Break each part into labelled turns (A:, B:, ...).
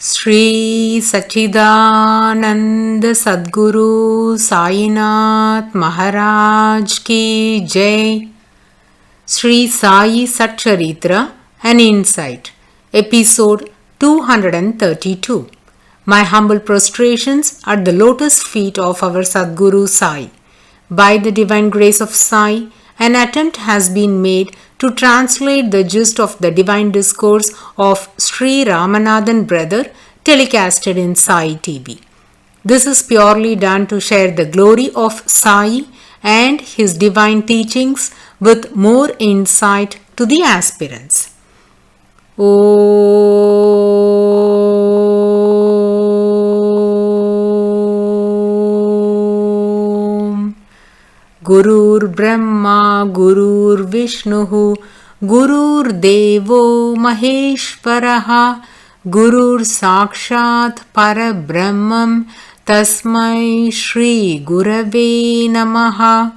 A: Sri Sachidananda Sadguru Sainath Maharaj Ki Jai. Sri Sai SATCHARITRA, an Insight. Episode 232. My humble prostrations at the lotus feet of our Sadguru Sai. By the divine grace of Sai, an attempt has been made to translate the gist of the divine discourse of Sri Ramanathan brother telecasted in Sai TV. This is purely done to share the glory of Sai and his divine teachings with more insight to the aspirants. Gurur Brahma, Gurur Vishnu, Gurur Devo Maheshwaraha, Gurur Sakshat Parabrahmam, Tasmai Shri Gurave Namaha.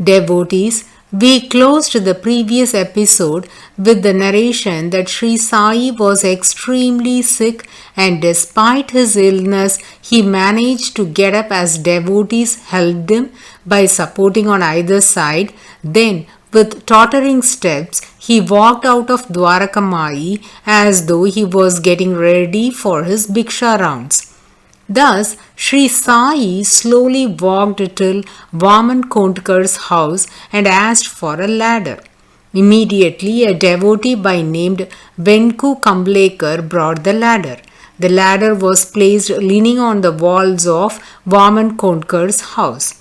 A: Devotees, we closed the previous episode with the narration that Sri Sai was extremely sick, and despite his illness, he managed to get up as devotees helped him by supporting on either side. Then, with tottering steps, he walked out of Dwarakamai as though he was getting ready for his Bhiksha rounds. Thus, Sri Sai slowly walked till Vaman Kondkar's house and asked for a ladder. Immediately, a devotee by named Venku Kamblekar brought the ladder. The ladder was placed leaning on the walls of Vaman Kondkar's house.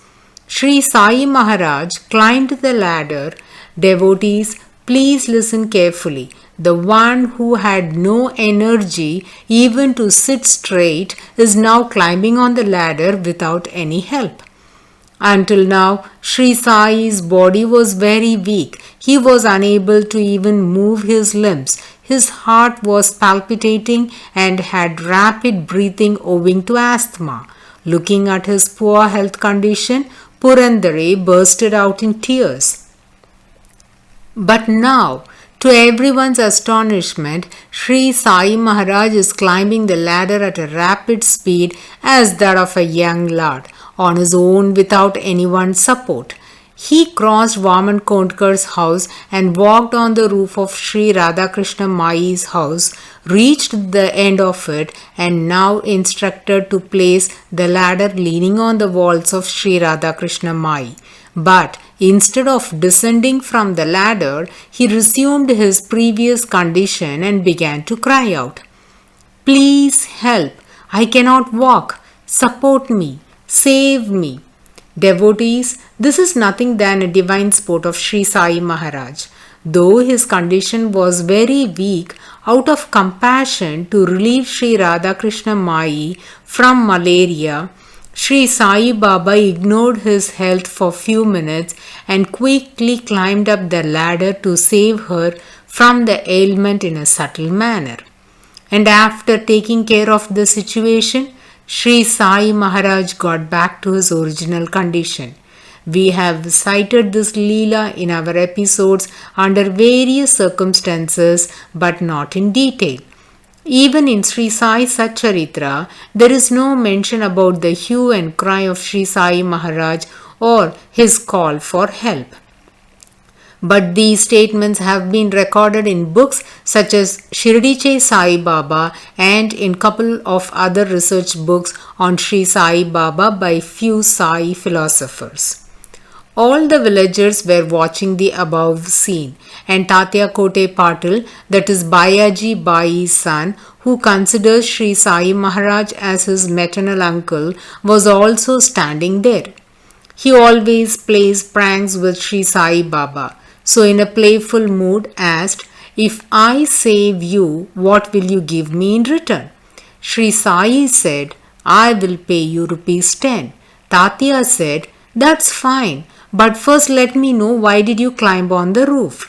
A: Sri Sai Maharaj climbed the ladder. Devotees, please listen carefully. The one who had no energy even to sit straight is now climbing on the ladder without any help. Until now, Sri Sai's body was very weak. He was unable to even move his limbs. His heart was palpitating and had rapid breathing owing to asthma. Looking at his poor health condition, Purandare bursted out in tears. But now, to everyone's astonishment, Sri Sai Maharaj is climbing the ladder at a rapid speed as that of a young lad, on his own without anyone's support. He crossed Vaman Kondkar's house and walked on the roof of Sri Radhakrishna Mai's house, reached the end of it, and now instructed to place the ladder leaning on the walls of Sri Radhakrishna Mai. But instead of descending from the ladder, he resumed his previous condition and began to cry out, "Please help! I cannot walk! Support me! Save me!" Devotees, this is nothing than a divine sport of Sri Sai Maharaj. Though his condition was very weak, out of compassion to relieve Sri Radhakrishna Mai from malaria, Sri Sai Baba ignored his health for few minutes and quickly climbed up the ladder to save her from the ailment in a subtle manner. And after taking care of the situation, Sri Sai Maharaj got back to his original condition. We have cited this Leela in our episodes under various circumstances but not in detail. Even in Sri Sai SATCHARITRA, there is no mention about the hue and cry of Sri Sai Maharaj or his call for help. But these statements have been recorded in books such as SRI SAI BABA and in couple of other research books on Sri Sai Baba by few Sai philosophers. All the villagers were watching the above scene, and Tatya Kote Patil, that is Bayaji Bai's son, who considers Sri Sai Maharaj as his maternal uncle, was also standing there. He always plays pranks with Sri Sai Baba, so in a playful mood asked, "If I save you, what will you give me in return?" Sri Sai said, "I will pay you ₹10. Tatya said, "That's fine. But first let me know, why did you climb on the roof?"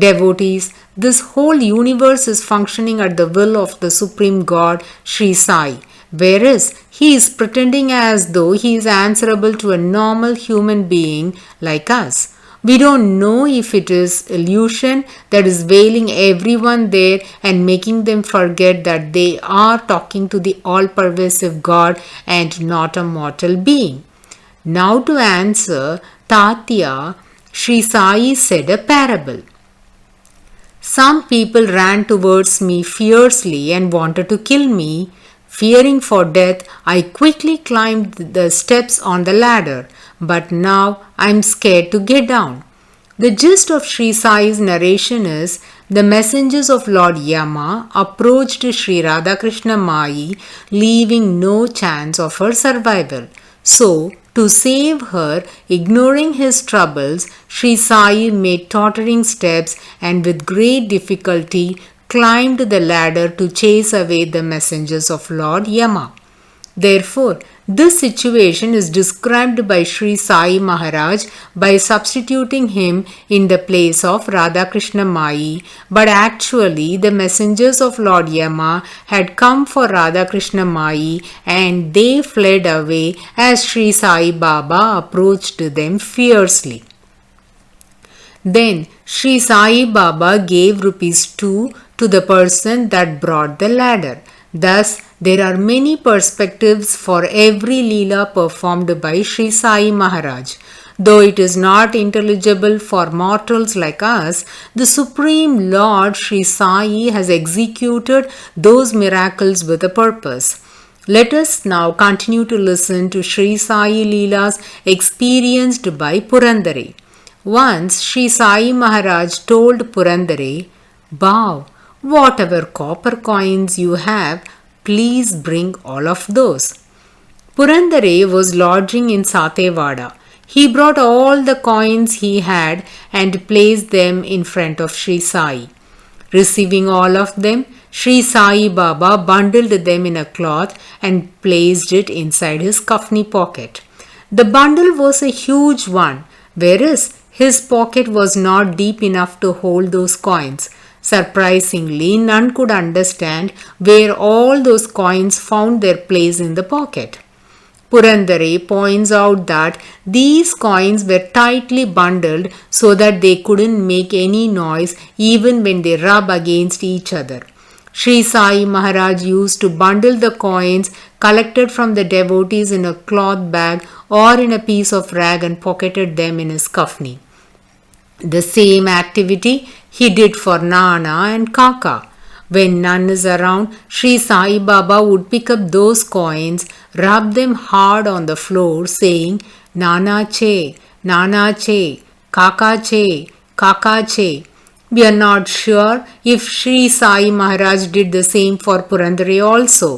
A: Devotees, this whole universe is functioning at the will of the Supreme God, Sri Sai, whereas he is pretending as though he is answerable to a normal human being like us. We don't know if it is illusion that is veiling everyone there and making them forget that they are talking to the all-pervasive God and not a mortal being. Now to answer Tatya, Sri Sai said a parable. Some people ran towards me fiercely and wanted to kill me. Fearing for death, I quickly climbed the steps on the ladder, but now I am scared to get down. The gist of Sri Sai's narration is the messengers of Lord Yama approached Sri Radhakrishna Mai, leaving no chance of her survival. So, to save her, ignoring his troubles, Sri Sai made tottering steps and with great difficulty climbed the ladder to chase away the messengers of Lord Yama. Therefore, this situation is described by Sri Sai Maharaj by substituting him in the place of Radhakrishna Mai, but actually the messengers of Lord Yama had come for Radhakrishna Mai and they fled away as Sri Sai Baba approached them fiercely. Then Sri Sai Baba gave ₹2 to the person that brought the ladder. Thus, there are many perspectives for every Leela performed by Sri Sai Maharaj. Though it is not intelligible for mortals like us, the Supreme Lord Sri Sai has executed those miracles with a purpose. Let us now continue to listen to Sri Sai Leelas experienced by Purandare. Once Sri Sai Maharaj told Purandare, "Bow, whatever copper coins you have, please bring all of those." Purandare was lodging in Satewada. He brought all the coins he had and placed them in front of Sri Sai. Receiving all of them, Sri Sai Baba bundled them in a cloth and placed it inside his kafni pocket. The bundle was a huge one, whereas his pocket was not deep enough to hold those coins. Surprisingly, none could understand where all those coins found their place in the pocket. Purandare points out that these coins were tightly bundled so that they couldn't make any noise even when they rub against each other. Sri Sai Maharaj used to bundle the coins collected from the devotees in a cloth bag or in a piece of rag and pocketed them in his kafni. The same activity he did for Nana and Kaka. When none is around, Sri Sai Baba would pick up those coins, rub them hard on the floor, saying, "Nana che, Nana che, Kaka che, Kaka che." We are not sure if Sri Sai Maharaj did the same for Purandare also.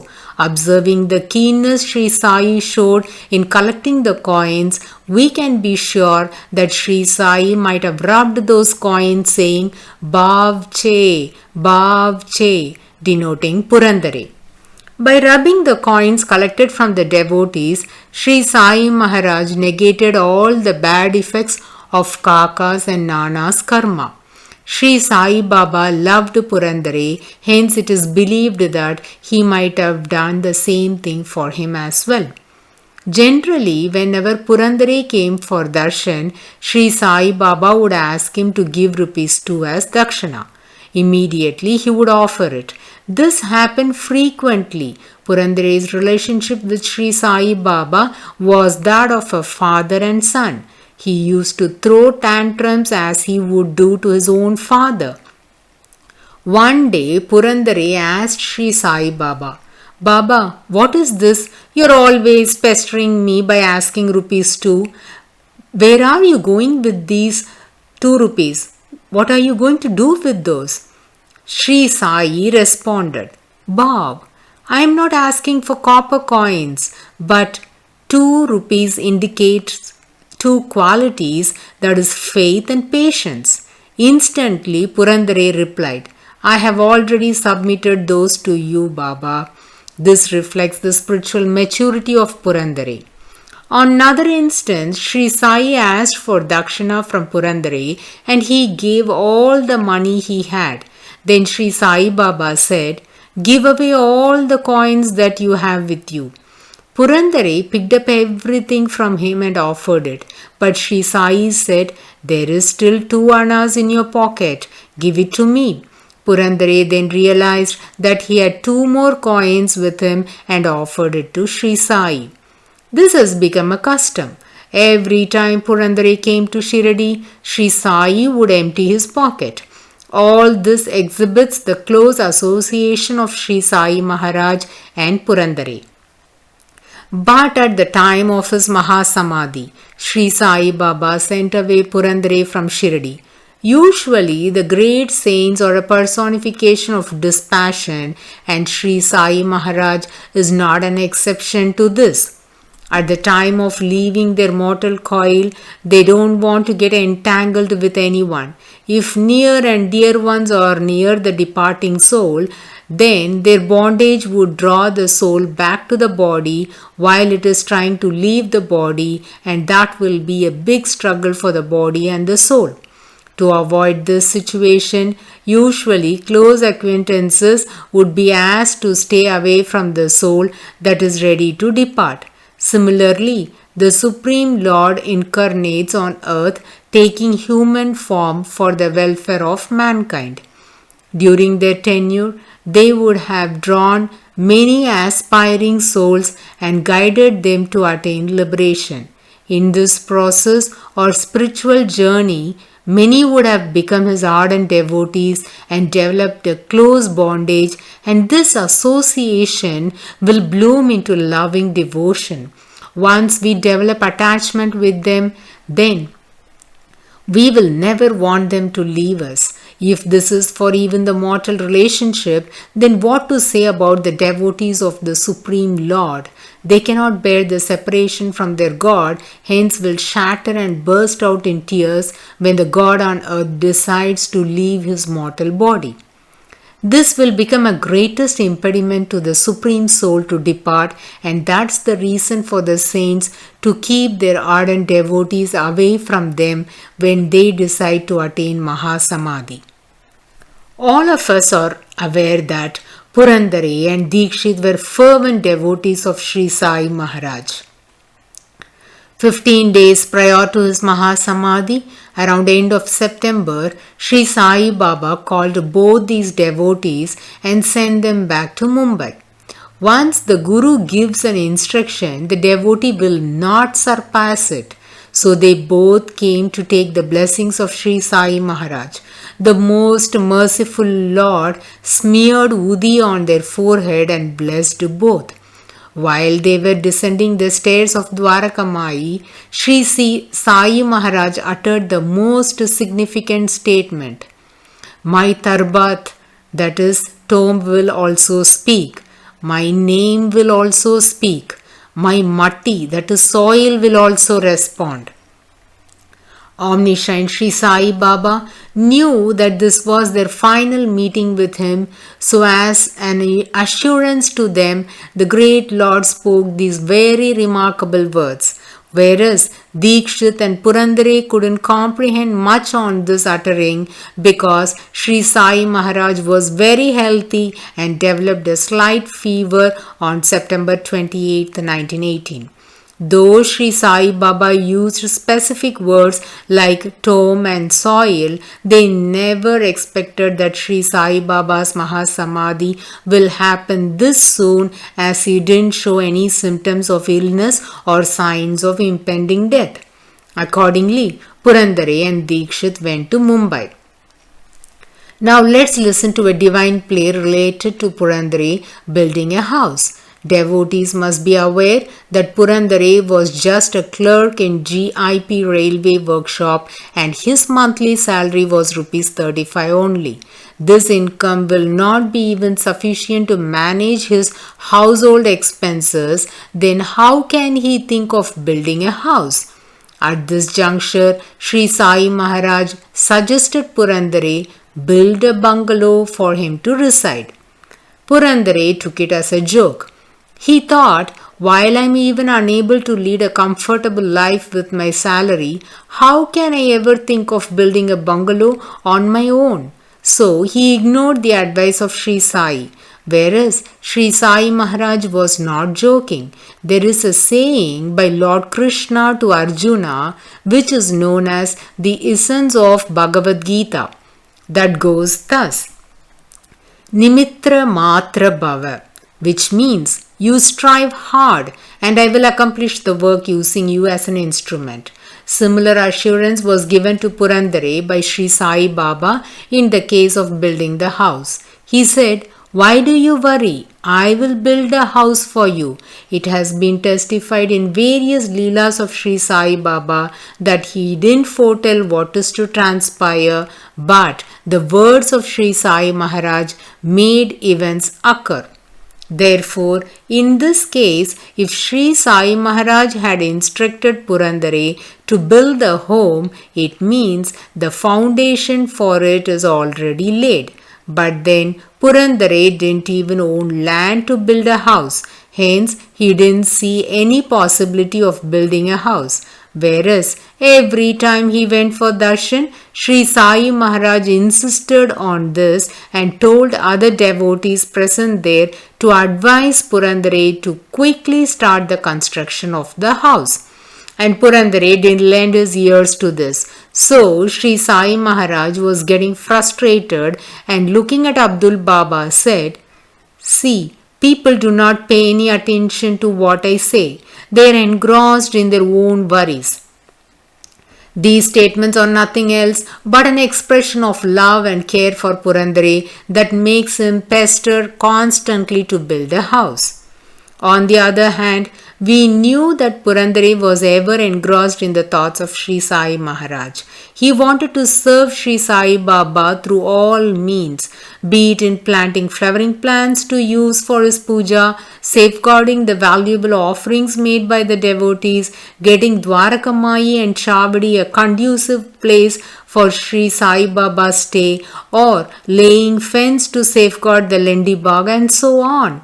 A: Observing the keenness Sri Sai showed in collecting the coins, we can be sure that Sri Sai might have rubbed those coins saying Bhav che, denoting Purandare. By rubbing the coins collected from the devotees, Sri Sai Maharaj negated all the bad effects of Kaka's and Nana's karma. Sri Sai Baba loved Purandare, hence it is believed that he might have done the same thing for him as well. Generally, whenever Purandare came for darshan, Sri Sai Baba would ask him to give ₹2 as dakshana. Immediately he would offer it. This happened frequently. Purandare's relationship with Sri Sai Baba was that of a father and son. He used to throw tantrums as he would do to his own father. One day, Purandare asked Sri Sai Baba, "Baba, what is this? You're always pestering me by asking ₹2. Where are you going with these ₹2? What are you going to do with those?" Sri Sai responded, "Bob, I am not asking for copper coins, but ₹2 indicates two qualities, that is faith and patience." Instantly, Purandare replied, "I have already submitted those to you, Baba." This reflects the spiritual maturity of Purandare. On another instance, Sri Sai asked for dakshana from Purandare and he gave all the money he had. Then Sri Sai Baba said, "Give away all the coins that you have with you." Purandare picked up everything from him and offered it. But Sri Sai said, "There is still 2 annas in your pocket. Give it to me." Purandare then realized that he had 2 more coins with him and offered it to Sri Sai. This has become a custom. Every time Purandare came to Shiradi, Sri Sai would empty his pocket. All this exhibits the close association of Sri Sai Maharaj and Purandare. But at the time of his Mahasamadhi, Sri Sai Baba sent away Purandare from Shiradi. Usually, the great saints are a personification of dispassion, and Sri Sai Maharaj is not an exception to this. At the time of leaving their mortal coil, they don't want to get entangled with anyone. If near and dear ones are near the departing soul, then their bondage would draw the soul back to the body while it is trying to leave the body, and that will be a big struggle for the body and the soul. To avoid this situation, usually close acquaintances would be asked to stay away from the soul that is ready to depart. Similarly, the Supreme Lord incarnates on earth taking human form for the welfare of mankind. During their tenure, they would have drawn many aspiring souls and guided them to attain liberation. In this process or spiritual journey, many would have become his ardent devotees and developed a close bondage, and this association will bloom into loving devotion. Once we develop attachment with them, then we will never want them to leave us. If this is for even the mortal relationship, then what to say about the devotees of the Supreme Lord? They cannot bear the separation from their God, hence will shatter and burst out in tears when the God on earth decides to leave his mortal body. This will become a greatest impediment to the Supreme Soul to depart, and that's the reason for the saints to keep their ardent devotees away from them when they decide to attain Mahasamadhi. All of us are aware that Purandare and Dikshit were fervent devotees of Sri Sai Maharaj. 15 days prior to his Mahasamadhi, around end of September, Sri Sai Baba called both these devotees and sent them back to Mumbai. Once the Guru gives an instruction, the devotee will not surpass it. So they both came to take the blessings of Sri Sai Maharaj. The most merciful Lord smeared Udi on their forehead and blessed both. While they were descending the stairs of Dwarakamai, Sri Sai Maharaj uttered the most significant statement. My Tarbat, that is, tomb, will also speak. My name will also speak. My Matti, that is, soil, will also respond. Omniscient Sri Sai Baba knew that this was their final meeting with him, so as an assurance to them, the great Lord spoke these very remarkable words. Whereas Dikshit and Purandare couldn't comprehend much on this uttering because Sri Sai Maharaj was very healthy and developed a slight fever on September 28, 1918. Though Sri Sai Baba used specific words like tomb and soil, they never expected that Sri Sai Baba's Mahasamadhi will happen this soon, as he didn't show any symptoms of illness or signs of impending death. Accordingly, Purandare and Dikshit went to Mumbai. Now let's listen to a divine play related to Purandare building a house. Devotees must be aware that Purandare was just a clerk in GIP railway workshop and his monthly salary was ₹35 only. This income will not be even sufficient to manage his household expenses. Then how can he think of building a house? At this juncture, Sri Sai Maharaj suggested Purandare build a bungalow for him to reside. Purandare took it as a joke. He thought, while I am even unable to lead a comfortable life with my salary, how can I ever think of building a bungalow on my own? So he ignored the advice of Sri Sai. Whereas Sri Sai Maharaj was not joking. There is a saying by Lord Krishna to Arjuna which is known as the essence of Bhagavad Gita that goes thus: Nimitra Matra Bhava, which means you strive hard and I will accomplish the work using you as an instrument. Similar assurance was given to Purandare by Sri Sai Baba in the case of building the house. He said, "Why do you worry? I will build a house for you." It has been testified in various Leelas of Sri Sai Baba that he didn't foretell what is to transpire, but the words of Sri Sai Maharaj made events occur. Therefore, in this case, if Sri Sai Maharaj had instructed Purandare to build a home, it means the foundation for it is already laid. But then Purandare didn't even own land to build a house. Hence, he didn't see any possibility of building a house. Whereas, every time he went for darshan, Sri Sai Maharaj insisted on this and told other devotees present there to advise Purandare to quickly start the construction of the house. And Purandare didn't lend his ears to this. So Sri Sai Maharaj was getting frustrated and looking at Abdul Baba said, "See, people do not pay any attention to what I say. They are engrossed in their own worries." These statements are nothing else but an expression of love and care for Purandare that makes him pester constantly to build a house. On the other hand, we knew that Purandare was ever engrossed in the thoughts of Sri Sai Maharaj. He wanted to serve Sri Sai Baba through all means, be it in planting flowering plants to use for his puja, safeguarding the valuable offerings made by the devotees, getting Dwarakamayi and Chavadi a conducive place for Sri Sai Baba's stay, or laying fence to safeguard the Lendi Bagh, and so on.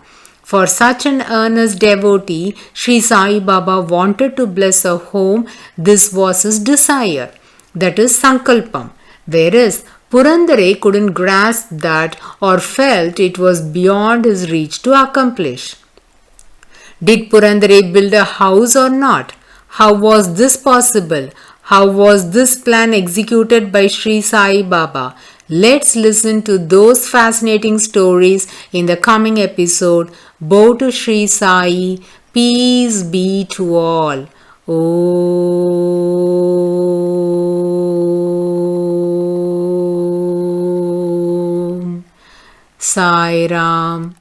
A: For such an earnest devotee, Sri Sai Baba wanted to bless a home. This was his desire, that is Sankalpam. Whereas Purandare couldn't grasp that or felt it was beyond his reach to accomplish. Did Purandare build a house or not? How was this possible? How was this plan executed by Sri Sai Baba? Let's listen to those fascinating stories in the coming episode. Bow to Sri Sai. Peace be to all. Om Sai Ram.